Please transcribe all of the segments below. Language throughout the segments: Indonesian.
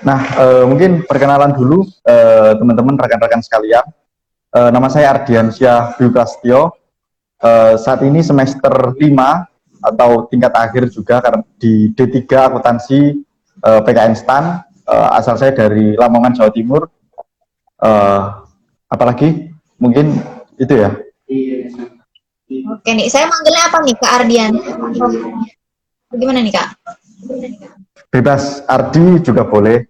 Nah, mungkin perkenalan dulu teman-teman rekan-rekan sekalian. Nama saya Ardiansyah Dwi Prasetyo. Saat ini semester 5 atau tingkat akhir juga karena di D3 akuntansi PKN STAN. Asal saya dari Lamongan, Jawa Timur. Eh, Apalagi mungkin itu ya. Oke nih, saya manggilnya apa nih, Kak Ardian? Gimana nih, Kak? Bebas Ardi juga boleh.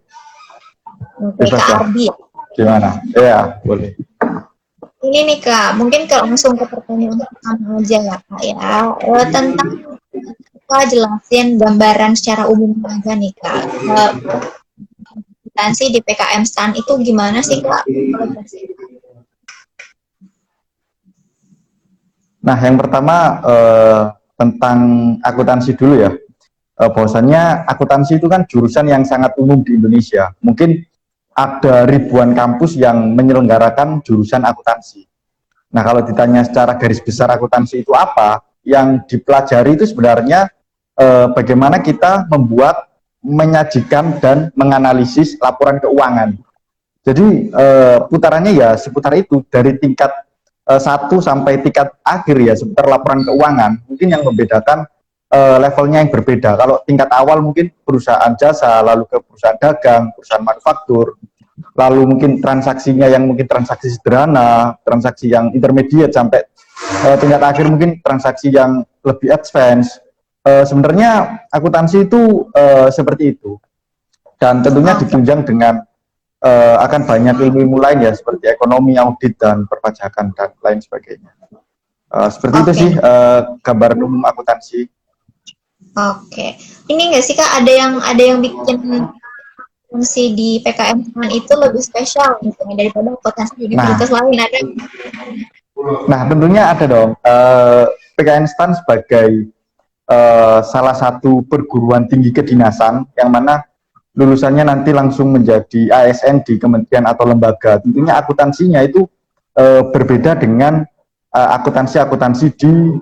Oke, Bebas Kak lah. Ardi. Gimana? Ya, boleh. Ini nih, Kak, mungkin kalau langsung ke pertanyaan pertama aja ya, Kak ya. Tentang Kak jelasin gambaran secara umum aja nih, Kak. Akuntansi di PKM STAN itu gimana sih, Kak? Nah, yang pertama tentang akuntansi dulu ya. Bahwasannya akuntansi itu kan jurusan yang sangat umum di Indonesia. Mungkin ada ribuan kampus yang menyelenggarakan jurusan akuntansi. Nah, kalau ditanya secara garis besar akuntansi itu apa, yang dipelajari itu sebenarnya bagaimana kita membuat, menyajikan, dan menganalisis laporan keuangan. Jadi putarannya ya seputar itu, dari tingkat 1 sampai tingkat akhir ya, seputar laporan keuangan. Mungkin yang membedakan levelnya yang berbeda. Kalau tingkat awal mungkin perusahaan jasa, lalu ke perusahaan dagang, perusahaan manufaktur, lalu mungkin transaksinya yang mungkin transaksi sederhana, transaksi yang intermediate, sampai tingkat akhir mungkin transaksi yang lebih advance. Sebenarnya akuntansi itu seperti itu, dan tentunya ditunjang dengan akan banyak ilmu-ilmu lain ya, seperti ekonomi, audit, dan perpajakan, dan lain sebagainya. Seperti itu sih gambaran umum akuntansi. Oke. Ini nggak sih, Kak, ada yang bikin fungsi di PKM STAN itu lebih spesial misalnya daripada akuntansi universitas lain, ada? Nah, tentunya ada dong. PKN STAN sebagai salah satu perguruan tinggi kedinasan yang mana lulusannya nanti langsung menjadi ASN di kementerian atau lembaga. Tentunya akuntansinya itu berbeda dengan akuntansi-akuntansi di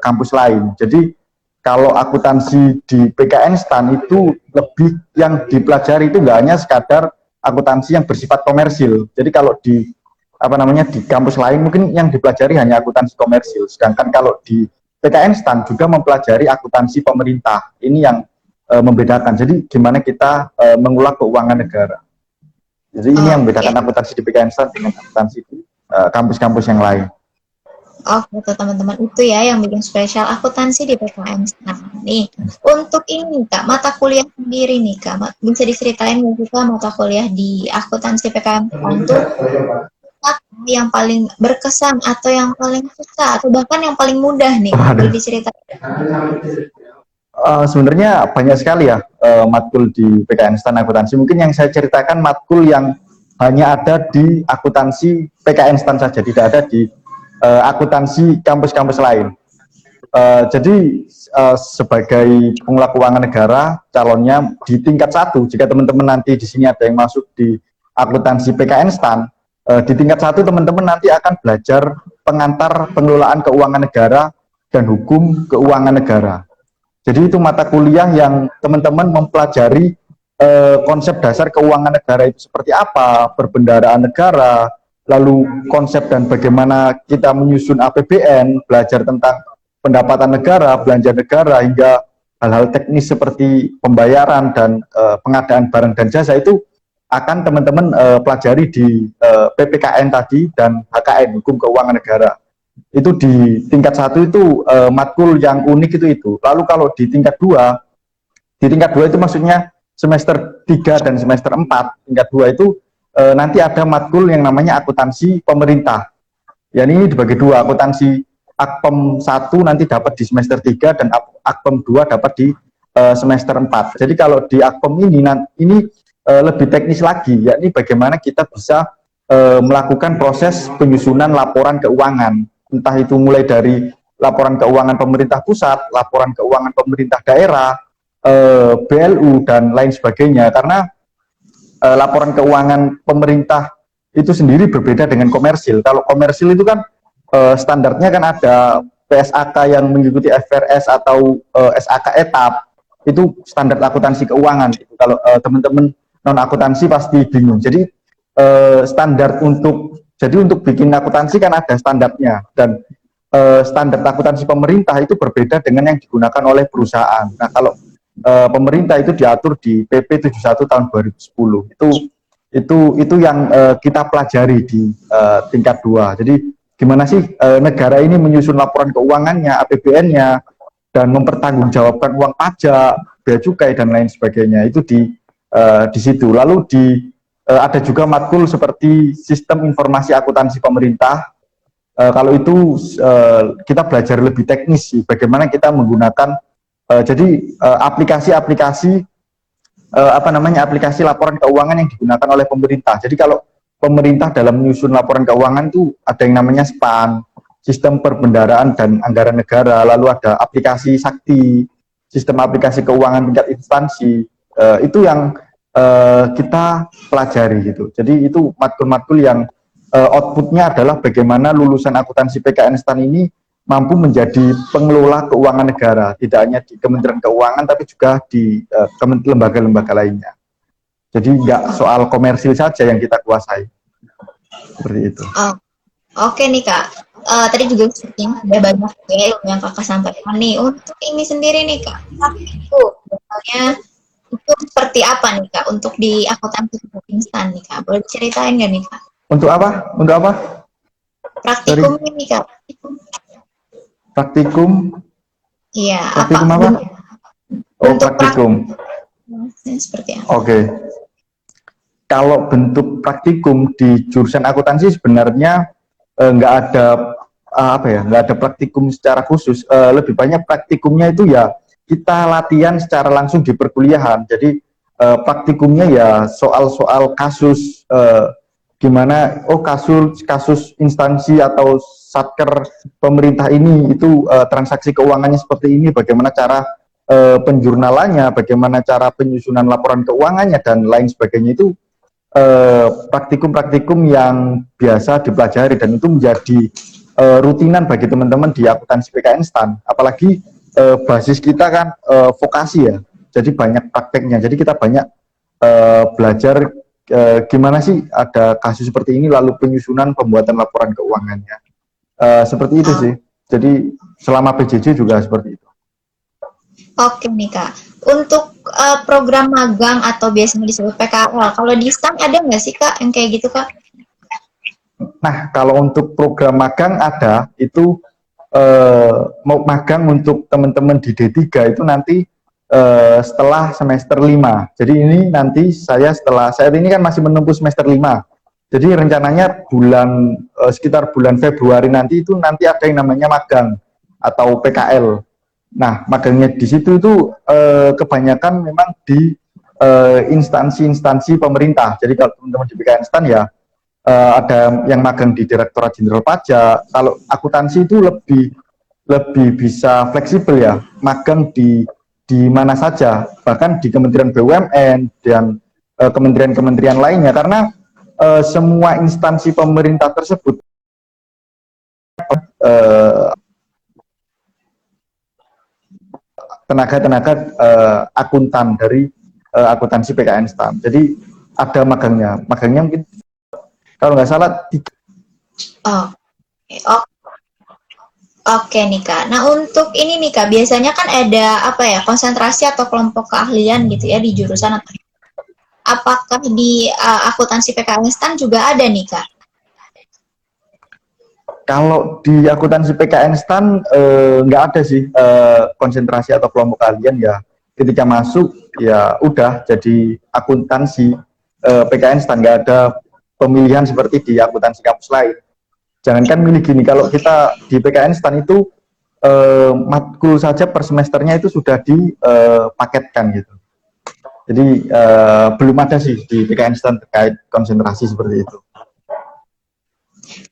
kampus lain. Jadi kalau akuntansi di PKN STAN itu lebih yang dipelajari itu nggak hanya sekadar akuntansi yang bersifat komersil. Jadi kalau di di kampus lain mungkin yang dipelajari hanya akuntansi komersil. Sedangkan kalau di PKN STAN juga mempelajari akuntansi pemerintah. Ini yang membedakan. Jadi gimana kita mengolah keuangan negara. Jadi ini yang membedakan akuntansi di PKN STAN dengan akuntansi di kampus-kampus yang lain. Oke, teman-teman, itu ya yang bikin spesial akuntansi di PKN. Nah, nih, untuk ini, Kak, mata kuliah sendiri nih, Kak, bisa diceritain nggak Kak, mata kuliah di akuntansi PKN itu yang paling berkesan atau yang paling susah atau bahkan yang paling mudah nih, boleh diceritain? Sebenarnya banyak sekali ya matkul di PKN STAN akuntansi. Mungkin yang saya ceritakan matkul yang hanya ada di akuntansi PKN STAN saja, tidak ada di akuntansi kampus-kampus lain. Jadi sebagai pengelola keuangan negara, calonnya di tingkat 1, jika teman-teman nanti di sini ada yang masuk di akuntansi PKN STAN, di tingkat 1 teman-teman nanti akan belajar pengantar pengelolaan keuangan negara dan hukum keuangan negara. Jadi itu mata kuliah yang teman-teman mempelajari konsep dasar keuangan negara itu seperti apa, perbendaharaan negara, lalu konsep dan bagaimana kita menyusun APBN, belajar tentang pendapatan negara, belanja negara, hingga hal-hal teknis seperti pembayaran dan pengadaan barang dan jasa itu akan teman-teman pelajari di PPKN tadi dan HKN, Hukum Keuangan Negara. Itu di tingkat 1 itu matkul yang unik itu. Lalu kalau di tingkat 2 itu maksudnya semester 3 dan semester 4, tingkat 2 itu nanti ada matkul yang namanya akuntansi pemerintah. Ya, ini dibagi dua, akuntansi Akpem 1 nanti dapat di semester 3 dan Akpem 2 dapat di semester 4. Jadi kalau di Akpem ini lebih teknis lagi, yakni bagaimana kita bisa melakukan proses penyusunan laporan keuangan, entah itu mulai dari laporan keuangan pemerintah pusat, laporan keuangan pemerintah daerah, BLU, dan lain sebagainya. Karena laporan keuangan pemerintah itu sendiri berbeda dengan komersil. Kalau komersil itu kan standarnya kan ada PSAK yang mengikuti FRS atau SAK etap, itu standar akuntansi keuangan. Kalau teman-teman non akuntansi pasti bingung. Jadi standar untuk bikin akuntansi kan ada standarnya, dan standar akuntansi pemerintah itu berbeda dengan yang digunakan oleh perusahaan. Nah, kalau pemerintah itu diatur di PP 71 tahun 2010. Itu yang kita pelajari di tingkat 2. Jadi gimana sih negara ini menyusun laporan keuangannya, APBN-nya, dan mempertanggungjawabkan uang pajak, bea cukai dan lain sebagainya. Itu di situ. Lalu ada juga matkul seperti sistem informasi akuntansi pemerintah. Kalau itu kita belajar lebih teknis sih, bagaimana kita menggunakan jadi aplikasi-aplikasi aplikasi laporan keuangan yang digunakan oleh pemerintah. Jadi kalau pemerintah dalam menyusun laporan keuangan itu ada yang namanya SPAN, sistem perbendaraan dan anggaran negara, lalu ada aplikasi Sakti, sistem aplikasi keuangan tingkat instansi, itu yang kita pelajari gitu. Jadi itu matkul-matkul yang outputnya adalah bagaimana lulusan akuntansi PKN STAN ini mampu menjadi pengelola keuangan negara, tidak hanya di Kementerian Keuangan tapi juga di lembaga-lembaga lainnya. Jadi nggak soal komersil saja yang kita kuasai, seperti itu. Oke nih Kak, tadi juga sepertinya ada banyak ya yang Kakak sampaikan nih. Untuk ini sendiri nih Kak, itu misalnya itu seperti apa nih Kak untuk di akuntansi instan nih Kak? Boleh diceritain nggak nih Kak? Untuk apa? Untuk apa? Praktikum ini Kak. Praktikum? Iya. Praktikum apa? Oh, praktikum. Seperti apa? Oke. Kalau bentuk praktikum di jurusan akuntansi sebenarnya nggak ada nggak ada praktikum secara khusus. Lebih banyak praktikumnya itu ya kita latihan secara langsung di perkuliahan. Jadi praktikumnya ya soal-soal kasus, gimana kasus instansi atau satker pemerintah ini itu transaksi keuangannya seperti ini, bagaimana cara penjurnalannya, bagaimana cara penyusunan laporan keuangannya dan lain sebagainya. Itu praktikum-praktikum yang biasa dipelajari dan itu menjadi rutinan bagi teman-teman di akuntansi PKN STAN. Apalagi basis kita kan vokasi ya, jadi banyak prakteknya. Jadi kita banyak belajar gimana sih ada kasus seperti ini, lalu penyusunan pembuatan laporan keuangannya. Seperti itu sih. Jadi selama PJJ juga seperti itu. Oke nih Kak, untuk program magang atau biasanya disebut PKL, kalau di STAN ada nggak sih Kak yang kayak gitu Kak? Nah, kalau untuk program magang ada, itu mau magang untuk teman-teman di D3 itu nanti setelah semester 5. Jadi ini nanti saya saat ini kan masih menempuh semester 5. Jadi rencananya sekitar bulan Februari nanti ada yang namanya magang atau PKL. Nah, magangnya di situ itu kebanyakan memang di instansi-instansi pemerintah. Jadi kalau teman-teman di PKN STAN ya ada yang magang di Direktorat Jenderal Pajak. Kalau akuntansi itu lebih bisa fleksibel ya, magang di mana saja, bahkan di Kementerian BUMN dan kementerian-kementerian lainnya, karena semua instansi pemerintah tersebut tenaga-tenaga akuntan dari akuntansi PKN STAN. Jadi ada magangnya mungkin kalau nggak salah 3. Oke nih Kak. Nah untuk ini nih Kak, biasanya kan ada konsentrasi atau kelompok keahlian gitu ya di jurusan atau apakah di akuntansi PKN STAN juga ada nih Kak? Kalau di akuntansi PKN STAN nggak ada sih konsentrasi atau kelompok keahlian ya. Ketika masuk ya udah jadi akuntansi PKN STAN, nggak ada pemilihan seperti di akuntansi kampus lain. Jangankan milih gini, kalau kita di PKN STAN itu matkul saja per semesternya itu sudah dipaketkan gitu. Jadi belum ada sih di PKN STAN terkait konsentrasi seperti itu.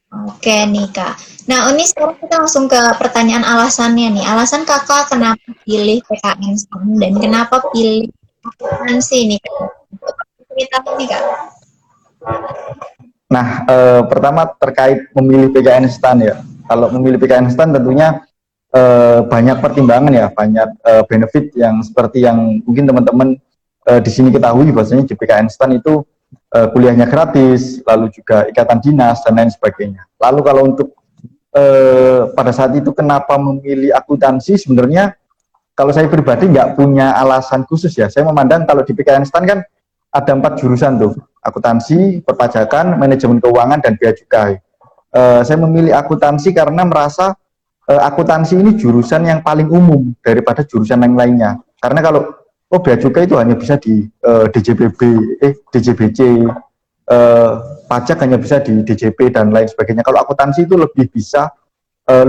Oke nih Kak. Nah ini sekarang kita langsung ke pertanyaan alasannya nih. Alasan Kakak kenapa pilih PKN STAN dan kenapa pilih akuntansi nih Kak? Cerita nih Kak. Nah, pertama terkait memilih PKN STAN ya. Kalau memilih PKN STAN tentunya banyak pertimbangan ya, banyak benefit yang seperti yang mungkin teman-teman di sini ketahui bahwasanya di PKN STAN itu kuliahnya gratis, lalu juga ikatan dinas dan lain sebagainya. Lalu kalau untuk pada saat itu kenapa memilih akuntansi, sebenarnya kalau saya pribadi nggak punya alasan khusus ya. Saya memandang kalau di PKN STAN kan ada 4 jurusan tuh, akuntansi, perpajakan, manajemen keuangan, dan bea cukai. Saya memilih akuntansi karena merasa akuntansi ini jurusan yang paling umum daripada jurusan yang lainnya. Karena kalau bea cukai itu hanya bisa di DJBB, DJBC, pajak hanya bisa di DJP dan lain sebagainya. Kalau akuntansi itu lebih bisa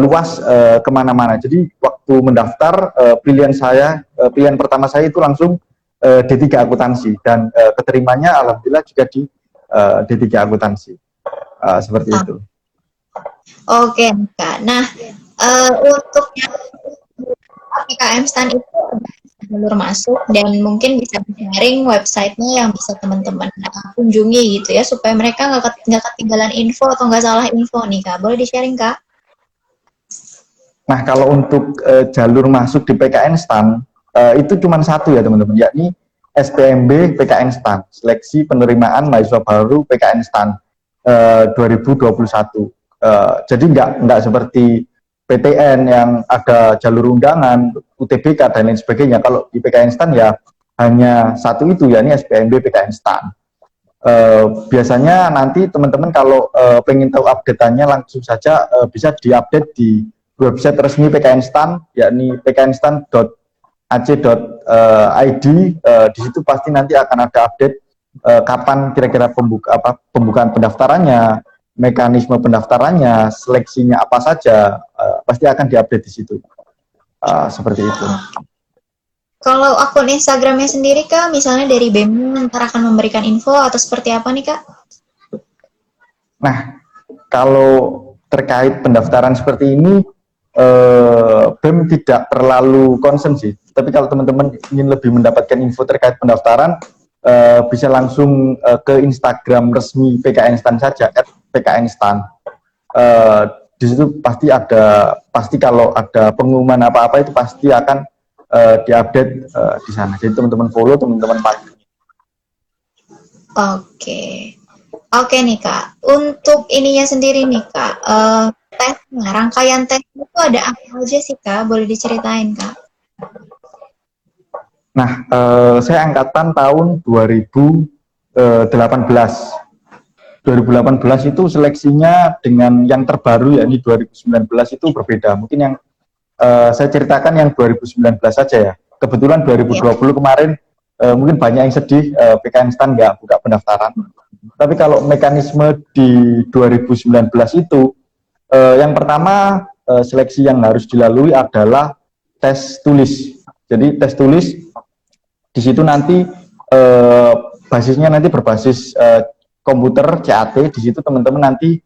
luas kemana-mana. Jadi waktu mendaftar pilihan pertama saya itu langsung D3 akuntansi dan keterimanya alhamdulillah juga di D3 akuntansi. Seperti itu. Oke, Kak. Nah, untuk yang PKM STAN itu jalur masuk dan mungkin bisa sharing websitenya yang bisa teman-teman kunjungi gitu ya, supaya mereka nggak ketinggalan info atau nggak salah info nih, Kak. Boleh di-sharing, Kak? Nah, kalau untuk jalur masuk di PKN STAN itu cuma satu ya teman-teman, yakni SPMB PKN STAN, seleksi penerimaan mahasiswa baru PKN STAN 2021. Jadi nggak seperti PTN yang ada jalur undangan, UTBK dan lain sebagainya. Kalau di PKN STAN ya hanya satu itu, yakni SPMB PKN STAN. Biasanya nanti teman-teman kalau pengen tahu update-annya langsung saja bisa diupdate di website resmi PKN STAN, yakni pknstan.ac.id. Di situ pasti nanti akan ada update kapan kira-kira pembukaan pendaftarannya, mekanisme pendaftarannya, seleksinya apa saja, pasti akan diupdate di situ. Seperti itu. Kalau akun Instagramnya sendiri, Kak, misalnya dari BEM ntar akan memberikan info atau seperti apa nih, Kak? Nah, kalau terkait pendaftaran seperti ini, BEM tidak terlalu concern sih. Tapi kalau teman-teman ingin lebih mendapatkan info terkait pendaftaran, bisa langsung ke Instagram resmi PKN STAN saja, @PKNSTAN. Di situ pasti kalau ada pengumuman apa-apa itu pasti akan diupdate di sana. Jadi teman-teman follow, teman-teman pantau. Oke nih, Kak. Untuk ininya sendiri nih, Kak, tesnya, rangkaian tes itu ada apa aja sih, Kak? Boleh diceritain, Kak? Nah, saya angkatan tahun 2018. 2018 itu seleksinya dengan yang terbaru, yakni 2019 itu berbeda. Mungkin yang saya ceritakan yang 2019 saja ya. Kebetulan 2020 kemarin mungkin banyak yang sedih, PKN STAN nggak buka pendaftaran. Tapi kalau mekanisme di 2019 itu, yang pertama seleksi yang harus dilalui adalah tes tulis. Jadi tes tulis di situ nanti basisnya nanti berbasis komputer CAT. Di situ teman-teman nanti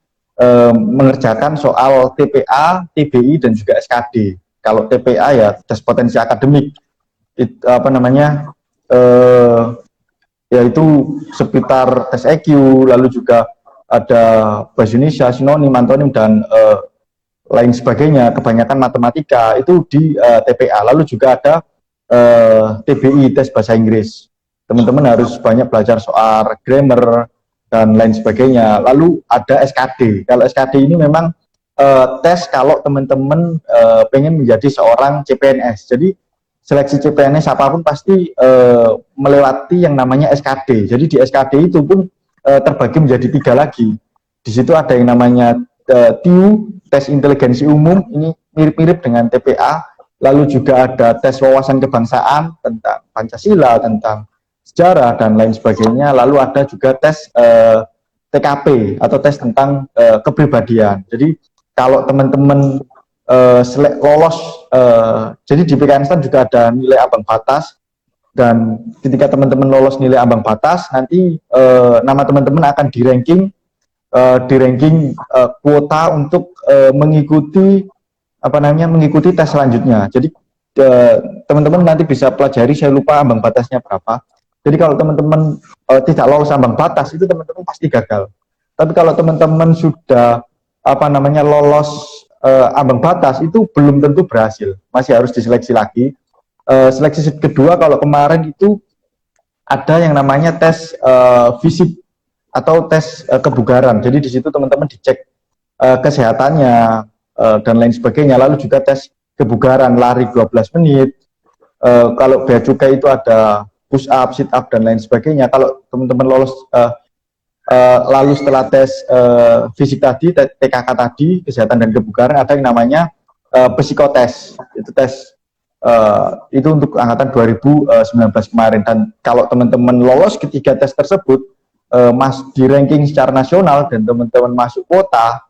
mengerjakan soal TPA, TBI dan juga SKD. Kalau TPA ya tes potensi akademik, yaitu seputar tes EQ, lalu juga ada bahasa Indonesia, sinonim, antonim dan lain sebagainya. Kebanyakan matematika itu di TPA. Lalu juga ada TBI, tes bahasa Inggris. Teman-teman harus banyak belajar soal grammar dan lain sebagainya. Lalu ada SKD. Kalau SKD ini memang tes kalau teman-teman pengen menjadi seorang CPNS. Jadi seleksi CPNS apapun pasti melewati yang namanya SKD. Jadi di SKD itu pun terbagi menjadi 3 lagi. Di situ ada yang namanya TIU, tes inteligensi umum, ini mirip-mirip dengan TPA. Lalu juga ada tes wawasan kebangsaan tentang Pancasila, tentang sejarah dan lain sebagainya. Lalu ada juga tes TKP atau tes tentang kepribadian. Jadi kalau teman-teman lolos, jadi di PKN STAN juga ada nilai ambang batas, dan ketika teman-teman lolos nilai ambang batas, nanti nama teman-teman akan di ranking kuota untuk mengikuti mengikuti tes selanjutnya. Jadi teman-teman nanti bisa pelajari, saya lupa ambang batasnya berapa. Jadi kalau teman-teman tidak lolos ambang batas, itu teman-teman pasti gagal. Tapi kalau teman-teman sudah lolos ambang batas, itu belum tentu berhasil, masih harus diseleksi lagi. Seleksi kedua kalau kemarin itu ada yang namanya tes fisik atau tes kebugaran. Jadi di situ teman-teman dicek kesehatannya dan lain sebagainya. Lalu juga tes kebugaran, lari 12 menit. Kalau bea cukai itu ada push up, sit up dan lain sebagainya. Kalau teman-teman lolos lalu setelah tes fisik tadi, TKK tadi, kesehatan dan kebugaran, ada yang namanya psikotes. Itu tes itu untuk angkatan 2019 kemarin. Dan kalau teman-teman lolos ketiga tes tersebut, di ranking secara nasional dan teman-teman masuk kuota,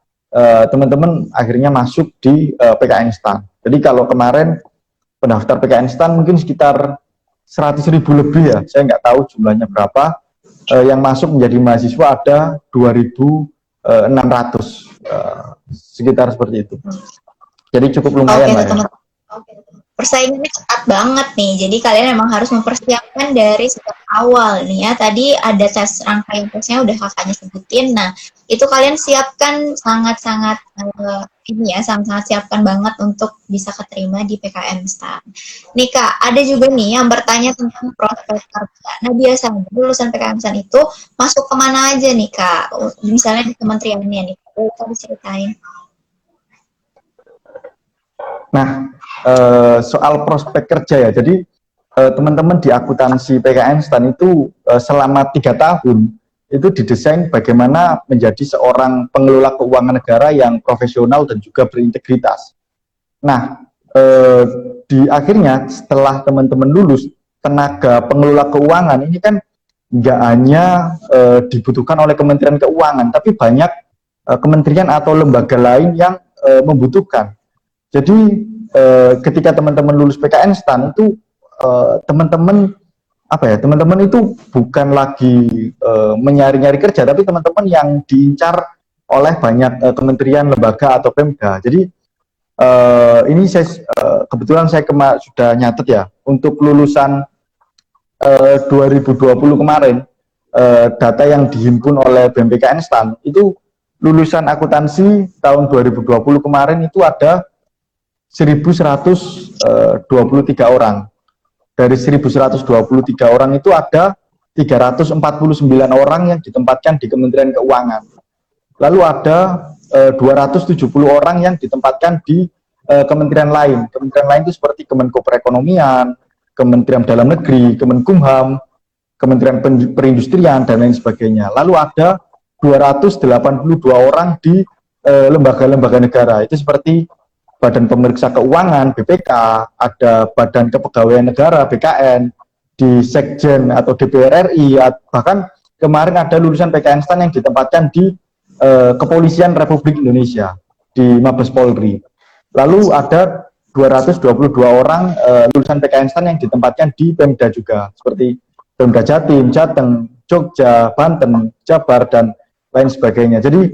teman-teman akhirnya masuk di PKN STAN. Jadi kalau kemarin pendaftar PKN STAN mungkin sekitar 100.000 lebih ya, saya nggak tahu jumlahnya berapa. Yang masuk menjadi mahasiswa ada 2.600, sekitar seperti itu. Jadi cukup lumayan lah ya. Persaingannya ketat banget nih, jadi kalian memang harus mempersiapkan dari sejak awal nih ya. Tadi ada tes rangkaian tesnya udah kakaknya sebutin, nah itu kalian siapkan sangat-sangat ini ya, sangat-sangat siapkan banget untuk bisa keterima di PKN STAN. Nih Kak, ada juga nih yang bertanya tentang prospek kerja. Nah biasanya lulusan PKN STAN itu masuk kemana aja nih Kak? Misalnya di kementeriannya nih, Kak diceritain. Nah, soal prospek kerja ya, jadi teman-teman di akuntansi PKN STAN itu selama 3 tahun itu didesain bagaimana menjadi seorang pengelola keuangan negara yang profesional dan juga berintegritas. Nah, di akhirnya setelah teman-teman lulus, tenaga pengelola keuangan ini kan nggak hanya dibutuhkan oleh Kementerian Keuangan, tapi banyak kementerian atau lembaga lain yang membutuhkan. Jadi ketika teman-teman lulus PKN STAN itu teman-teman itu bukan lagi menyari-nyari kerja, tapi teman-teman yang diincar oleh banyak kementerian, lembaga atau Pemda. Jadi ini saya kebetulan saya sudah nyatet ya, untuk lulusan 2020 kemarin, data yang dihimpun oleh BMPKN STAN itu lulusan akuntansi tahun 2020 kemarin itu ada 1.123 orang. Dari 1.123 orang itu ada 349 orang yang ditempatkan di Kementerian Keuangan. Lalu ada 270 orang yang ditempatkan di kementerian lain. Kementerian lain itu seperti Kemenko Perekonomian, Kementerian Dalam Negeri, Kemenkumham, Kementerian Perindustrian, dan lain sebagainya. Lalu ada 282 orang di lembaga-lembaga negara. Itu seperti Badan Pemeriksa Keuangan, BPK, ada Badan Kepegawaian Negara, BKN, di Sekjen atau DPR RI, bahkan kemarin ada lulusan PKN STAN yang ditempatkan di Kepolisian Republik Indonesia, di Mabes Polri. Lalu ada 222 orang lulusan PKN STAN yang ditempatkan di Pemda juga, seperti Pemda Jatim, Jateng, Jogja, Banten, Jabar, dan lain sebagainya. Jadi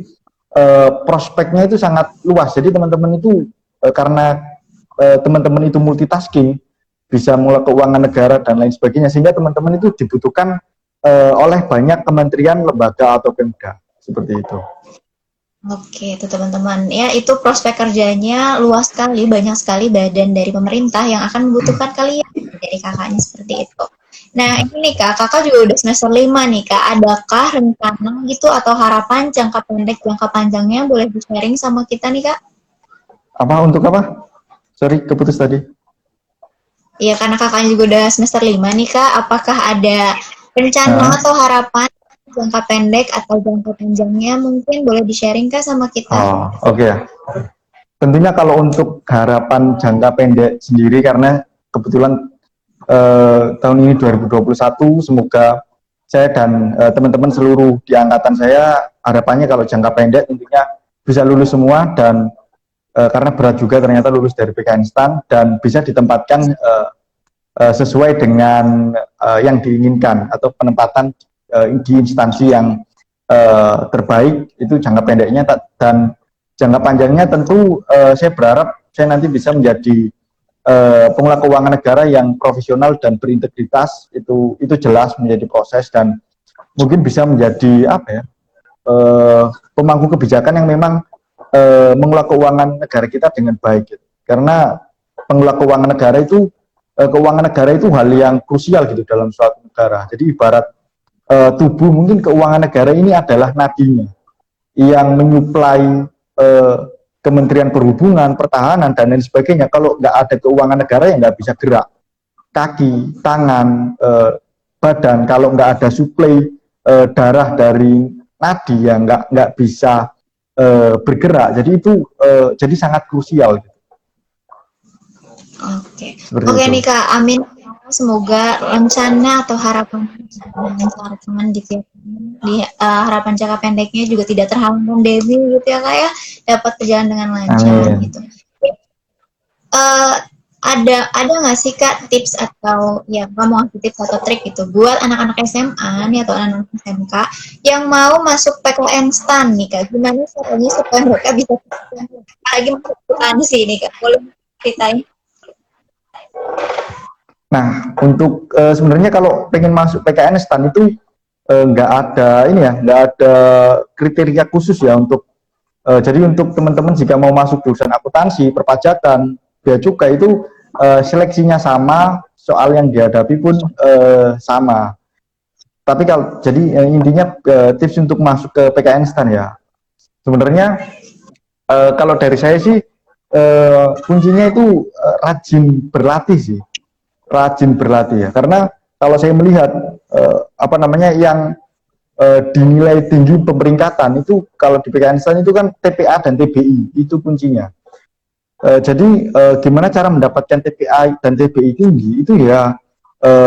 prospeknya itu sangat luas. Jadi teman-teman itu karena teman-teman itu multitasking, bisa mengelola keuangan negara dan lain sebagainya, sehingga teman-teman itu dibutuhkan oleh banyak kementerian, lembaga atau Pemda, seperti itu. Oke, itu teman-teman. Ya, itu prospek kerjanya luas sekali, banyak sekali badan dari pemerintah yang akan membutuhkan kalian dari kakaknya seperti itu. Nah, ini Kak, kakak juga udah semester 5 nih Kak. Adakah rencana gitu atau harapan jangka pendek, jangka panjangnya boleh di-sharing sama kita nih Kak? Apa, untuk apa? Sorry, keputus tadi. Iya, karena kakaknya juga udah semester 5 nih Kak. Apakah ada rencana atau harapan jangka pendek atau jangka panjangnya mungkin boleh di-sharing Kak sama kita? Oh, oke ya. Tentunya kalau untuk harapan jangka pendek sendiri, karena kebetulan tahun ini 2021, semoga saya dan teman-teman seluruh di angkatan saya, harapannya kalau jangka pendek tentunya bisa lulus semua, dan karena berat juga ternyata lulus dari PKN STAN, dan bisa ditempatkan sesuai dengan yang diinginkan atau penempatan di instansi yang terbaik. Itu jangka pendeknya. Dan jangka panjangnya tentu saya berharap saya nanti bisa menjadi pengelola keuangan negara yang profesional dan berintegritas. Itu jelas menjadi proses, dan mungkin bisa menjadi pemangku kebijakan yang memang mengelola keuangan negara kita dengan baik, gitu. Karena pengelola keuangan negara itu hal yang krusial gitu dalam suatu negara. Jadi ibarat tubuh, mungkin keuangan negara ini adalah nadinya yang menyuplai Kementerian Perhubungan, Pertahanan, dan lain sebagainya. Kalau nggak ada keuangan negara ya nggak bisa gerak. Kaki, tangan, badan, kalau nggak ada suplai darah dari nadi ya nggak bisa bergerak. Jadi itu jadi sangat krusial. Oke, Seperti oke itu. nih Kak, amin. Semoga rencana atau harapan teman gitu ya, di harapan jangka pendeknya juga tidak terhalang pandemi gitu ya Kak ya, dapat berjalan dengan lancar Amin. gitu. Eh, ada nggak sih Kak tips atau ya kamu ngasih tips atau trik gitu buat anak-anak SMA nih atau anak-anak SMK yang mau masuk PKN STAN nih Kak, gimana caranya supaya mereka bisa lagi masuk akuntansi nih Kak, boleh ceritain? Nah, untuk sebenarnya kalau pengen masuk PKN STAN itu nggak ada ini ya, nggak ada kriteria khusus ya untuk jadi untuk teman-teman jika mau masuk jurusan akuntansi, perpajakan, bea cukai itu seleksinya sama, soal yang dihadapi pun sama. Tapi kalau jadi intinya tips untuk masuk ke PKN STAN ya, sebenarnya kalau dari saya sih kuncinya itu rajin berlatih sih, rajin berlatih ya. Karena kalau saya melihat apa namanya yang dinilai tinggi pemeringkatan itu kalau di PKN STAN itu kan TPA dan TBI itu kuncinya. Jadi gimana cara mendapatkan TPA dan TBI tinggi itu ya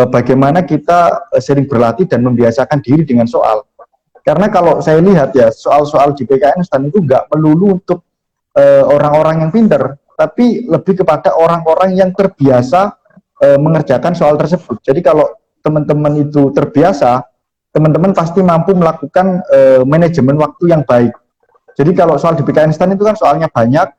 bagaimana kita sering berlatih dan membiasakan diri dengan soal. Karena kalau saya lihat ya soal-soal di PKN STAN itu nggak melulu untuk orang-orang yang pinter, tapi lebih kepada orang-orang yang terbiasa mengerjakan soal tersebut. Jadi kalau teman-teman itu terbiasa, teman-teman pasti mampu melakukan manajemen waktu yang baik. Jadi kalau soal di PKN STAN itu kan soalnya banyak,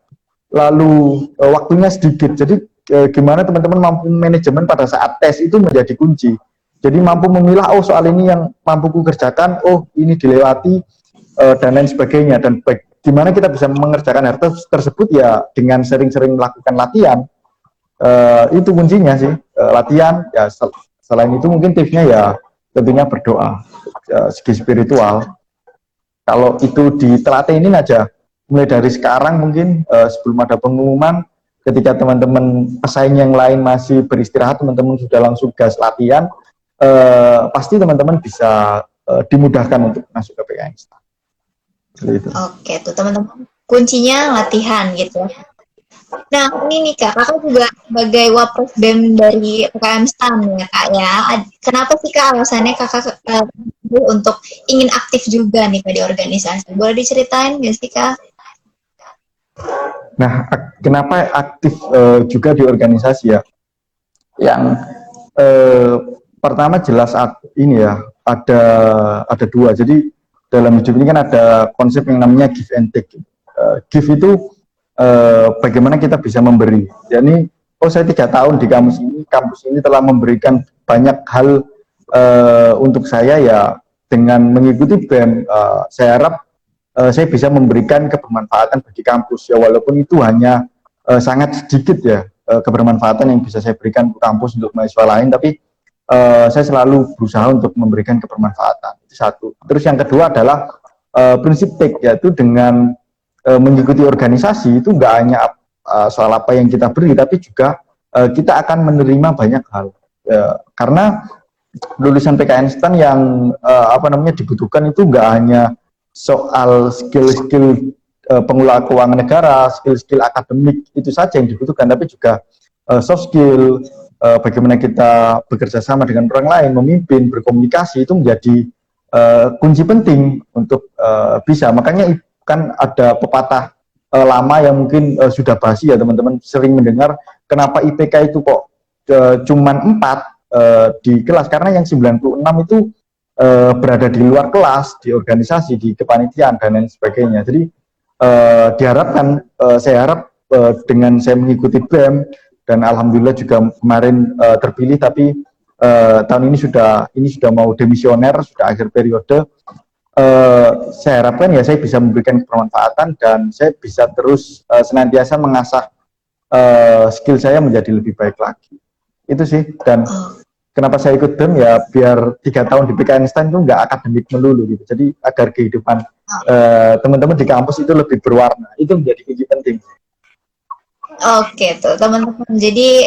lalu waktunya sedikit. Jadi gimana teman-teman mampu manajemen pada saat tes itu menjadi kunci. Jadi mampu memilah, oh soal ini yang mampu ku kerjakan, oh ini dilewati, dan lain sebagainya. Dan gimana kita bisa mengerjakan hal tersebut ya dengan sering-sering melakukan latihan. Itu kuncinya sih, latihan. Ya selain itu mungkin tipsnya ya tentunya berdoa, segi spiritual. Kalau itu ditelatenin aja, mulai dari sekarang mungkin sebelum ada pengumuman, ketika teman-teman pesaing yang lain masih beristirahat, teman-teman sudah langsung gas latihan, pasti teman-teman bisa dimudahkan untuk masuk ke PKN STAN. Gitu. Oke tuh teman-teman, kuncinya latihan gitu. Nah ini nih Kak, Kakak juga sebagai Wapres BEM dari PKM STAN ya Kak ya. Kenapa sih Kak alasannya Kakak untuk ingin aktif juga nih Kak di organisasi? Boleh diceritain nggak sih Kak? Nah, kenapa aktif juga di organisasi ya? Yang pertama jelas ini ya, ada dua. Jadi dalam hidup ini kan ada konsep yang namanya give and take. Give itu bagaimana kita bisa memberi. Jadi, oh saya 3 tahun di kampus ini telah memberikan banyak hal untuk saya ya, dengan mengikuti BEM, saya harap saya bisa memberikan kebermanfaatan bagi kampus ya, walaupun itu hanya sangat sedikit ya kebermanfaatan yang bisa saya berikan ke kampus untuk mahasiswa lain, tapi saya selalu berusaha untuk memberikan kebermanfaatan. Itu satu. Terus yang kedua adalah prinsip take, yaitu dengan mengikuti organisasi itu nggak hanya soal apa yang kita beri, tapi juga kita akan menerima banyak hal. Karena lulusan PKN STAN yang dibutuhkan itu nggak hanya soal skill-skill pengelola keuangan negara, skill-skill akademik itu saja yang dibutuhkan, tapi juga soft skill, bagaimana kita bekerja sama dengan orang lain, memimpin, berkomunikasi, itu menjadi kunci penting untuk bisa. Makanya kan ada pepatah lama yang mungkin sudah basi ya teman-teman, sering mendengar kenapa IPK itu kok cuman 4 di kelas, karena yang 96 itu berada di luar kelas, di organisasi, di kepanitiaan, dan lain sebagainya. Jadi diharapkan, saya harap dengan saya mengikuti BEM, dan alhamdulillah juga kemarin terpilih, tapi tahun ini sudah mau demisioner, sudah akhir periode, saya harapkan ya saya bisa memberikan bermanfaatan dan saya bisa terus senantiasa mengasah skill saya menjadi lebih baik lagi. Itu sih. Dan kenapa saya ikut BEM ya biar 3 tahun di PKN STAN itu nggak akademik melulu gitu. Jadi agar kehidupan teman-teman di kampus itu lebih berwarna. Itu menjadi kunci penting. Oke tuh teman-teman. Jadi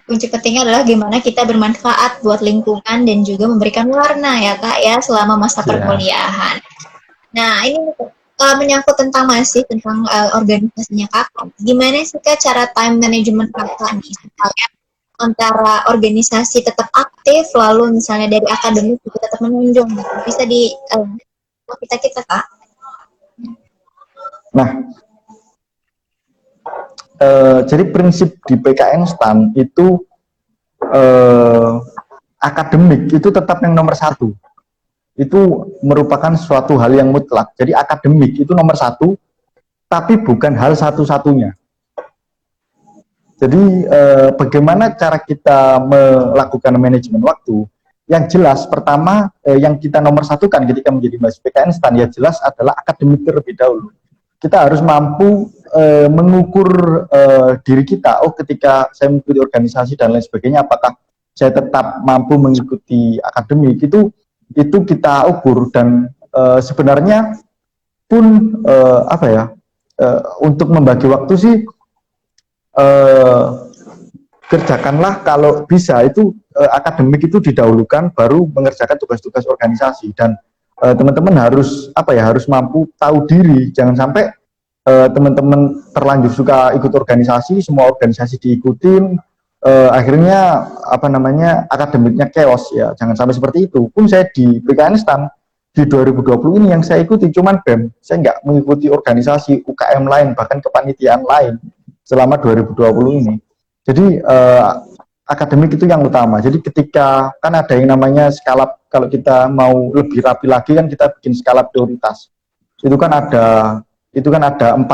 kunci pentingnya adalah gimana kita bermanfaat buat lingkungan dan juga memberikan warna ya Kak ya selama masa Ya. perkuliahan. Nah ini menyangkut tentang masih tentang organisasinya Kakak. Gimana sih Kak cara time management Kakak nih supaya antara organisasi tetap aktif lalu misalnya dari akademik juga tetap menunjang gitu. Bisa di kita Kak. Nah, jadi prinsip di PKN STAN itu akademik itu tetap yang nomor satu. Itu merupakan suatu hal yang mutlak. Jadi akademik itu nomor satu, tapi bukan hal satu-satunya. Jadi bagaimana cara kita melakukan manajemen waktu? Yang jelas pertama yang kita nomor satukan ketika menjadi mahasiswa PKN STAN ya jelas adalah akademik terlebih dahulu. Kita harus mampu mengukur diri kita. Oh, ketika saya mengikuti organisasi dan lain sebagainya, apakah saya tetap mampu mengikuti akademik? Itu kita ukur dan sebenarnya pun untuk membagi waktu sih kerjakanlah kalau bisa itu akademik itu didahulukan baru mengerjakan tugas-tugas organisasi dan teman-teman harus harus mampu tahu diri, jangan sampai teman-teman terlanjur suka ikut organisasi, semua organisasi diikutin, akhirnya akademiknya chaos ya, jangan sampai seperti itu. Pun saya di PKN STAN di 2020 ini yang saya ikuti cuman BEM, saya nggak mengikuti organisasi UKM lain bahkan kepanitiaan lain selama 2020 ini. Jadi akademik itu yang utama. Jadi ketika kan ada yang namanya skala, kalau kita mau lebih rapi lagi kan kita bikin skala prioritas. Itu kan ada 4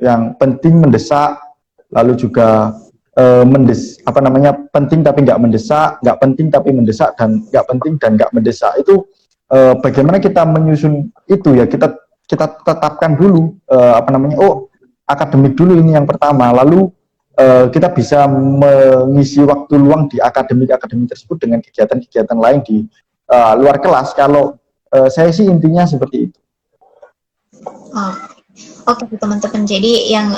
yang penting, mendesak, lalu juga penting tapi nggak mendesak, nggak penting tapi mendesak, dan nggak penting dan nggak mendesak. Itu bagaimana kita menyusun itu ya, kita tetapkan dulu akademik dulu ini yang pertama, lalu kita bisa mengisi waktu luang di akademik tersebut dengan kegiatan-kegiatan lain di luar kelas. Kalau saya sih intinya seperti itu. Oke teman-teman, jadi yang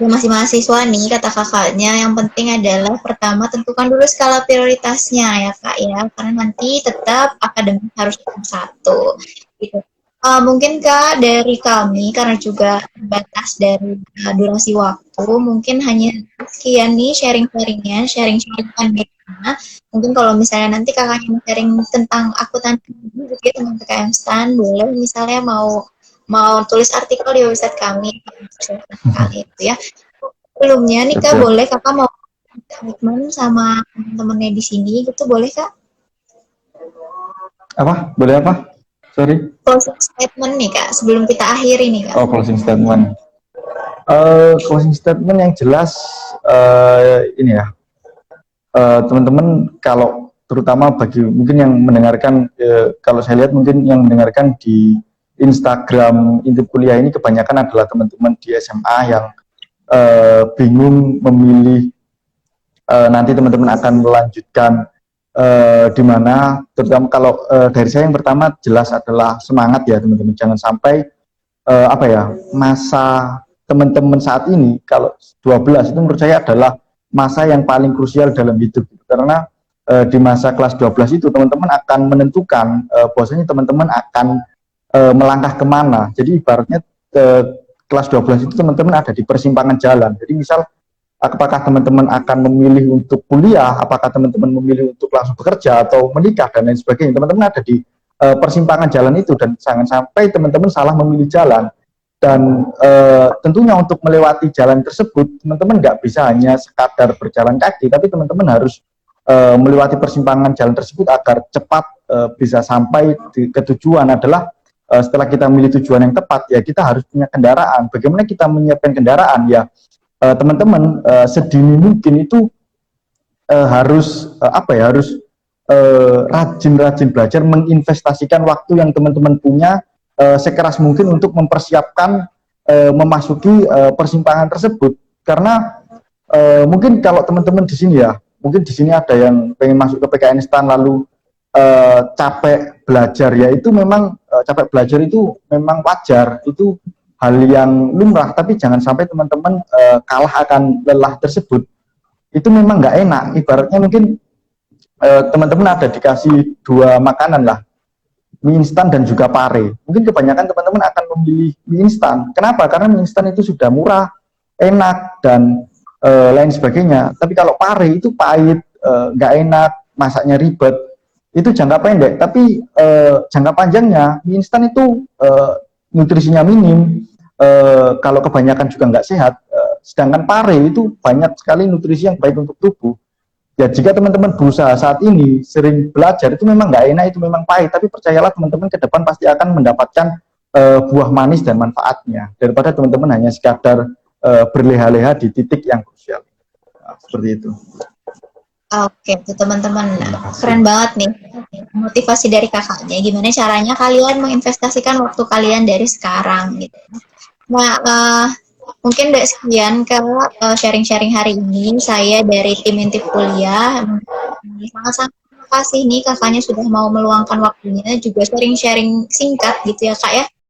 masih mahasiswa nih kata kakaknya, yang penting adalah pertama tentukan dulu skala prioritasnya ya Kak ya, karena nanti tetap akademik harus nomor satu gitu. Mungkin Kak dari kami karena juga terbatas dari durasi waktu, mungkin hanya sekian nih sharing-sharingnya, sharing-sharingkan bagaimana. Mungkin kalau misalnya nanti kakaknya sharing tentang akuntansi gitu ya, tentang PKN STAN, boleh misalnya mau tulis artikel di website kami kali itu ya. Sebelumnya nih Kak, boleh kakak mau komitmen sama teman-temannya di sini gitu, boleh Kak? Apa? Boleh apa? Sorry. Closing statement nih Kak, sebelum kita akhiri nih Kak. Oh, closing statement. Closing statement yang jelas ini ya, teman-teman, kalau terutama bagi mungkin yang mendengarkan, kalau saya lihat mungkin yang mendengarkan di Instagram Intip Kuliah ini kebanyakan adalah teman-teman di SMA yang bingung memilih nanti teman-teman akan melanjutkan di mana. Terutama kalau dari saya yang pertama jelas adalah semangat ya teman-teman, jangan sampai masa teman-teman saat ini kalau 12 itu menurut saya adalah masa yang paling krusial dalam hidup, karena di masa kelas 12 itu teman-teman akan menentukan bahwasanya teman-teman akan melangkah kemana. Jadi ibaratnya kelas 12 itu teman-teman ada di persimpangan jalan. Jadi misal apakah teman-teman akan memilih untuk kuliah, apakah teman-teman memilih untuk langsung bekerja atau menikah dan lain sebagainya. Teman-teman ada di persimpangan jalan itu, dan jangan sampai teman-teman salah memilih jalan. Dan tentunya untuk melewati jalan tersebut, teman-teman nggak bisa hanya sekadar berjalan kaki, tapi teman-teman harus melewati persimpangan jalan tersebut agar cepat bisa sampai ke tujuan. Adalah setelah kita memilih tujuan yang tepat, ya kita harus punya kendaraan. Bagaimana kita menyiapkan kendaraan? Ya teman-teman sedini mungkin itu harus rajin-rajin belajar menginvestasikan waktu yang teman-teman punya sekeras mungkin untuk mempersiapkan memasuki persimpangan tersebut. Karena mungkin kalau teman-teman di sini ya mungkin di sini ada yang pengen masuk ke PKN instan lalu capek belajar, ya itu memang capek belajar itu memang wajar, itu hal yang lumrah, tapi jangan sampai teman-teman kalah akan lelah tersebut. Itu memang nggak enak. Ibaratnya mungkin teman-teman ada dikasih dua makanan lah, mie instan dan juga pare. Mungkin kebanyakan teman-teman akan memilih mie instan. Kenapa? Karena mie instan itu sudah murah, enak, dan lain sebagainya. Tapi kalau pare itu pahit, nggak enak, masaknya ribet. Itu jangka pendek. Tapi jangka panjangnya, mie instan itu nutrisinya minim. Kalau kebanyakan juga nggak sehat. Sedangkan pare itu banyak sekali nutrisi yang baik untuk tubuh. Ya jika teman-teman berusaha saat ini sering belajar, itu memang nggak enak, itu memang pahit, tapi percayalah teman-teman ke depan pasti akan mendapatkan buah manis dan manfaatnya, daripada teman-teman hanya sekadar berleha-leha di titik yang krusial. Nah, seperti itu. Oke, tuh teman-teman, keren banget nih motivasi dari kakaknya. Gimana caranya kalian menginvestasikan waktu kalian dari sekarang gitu. Nah, mungkin udah sekian Kak sharing-sharing hari ini. Saya dari tim Intip Kuliah sangat-sangat terima kasih nih kakaknya sudah mau meluangkan waktunya juga sharing-sharing singkat gitu ya Kak ya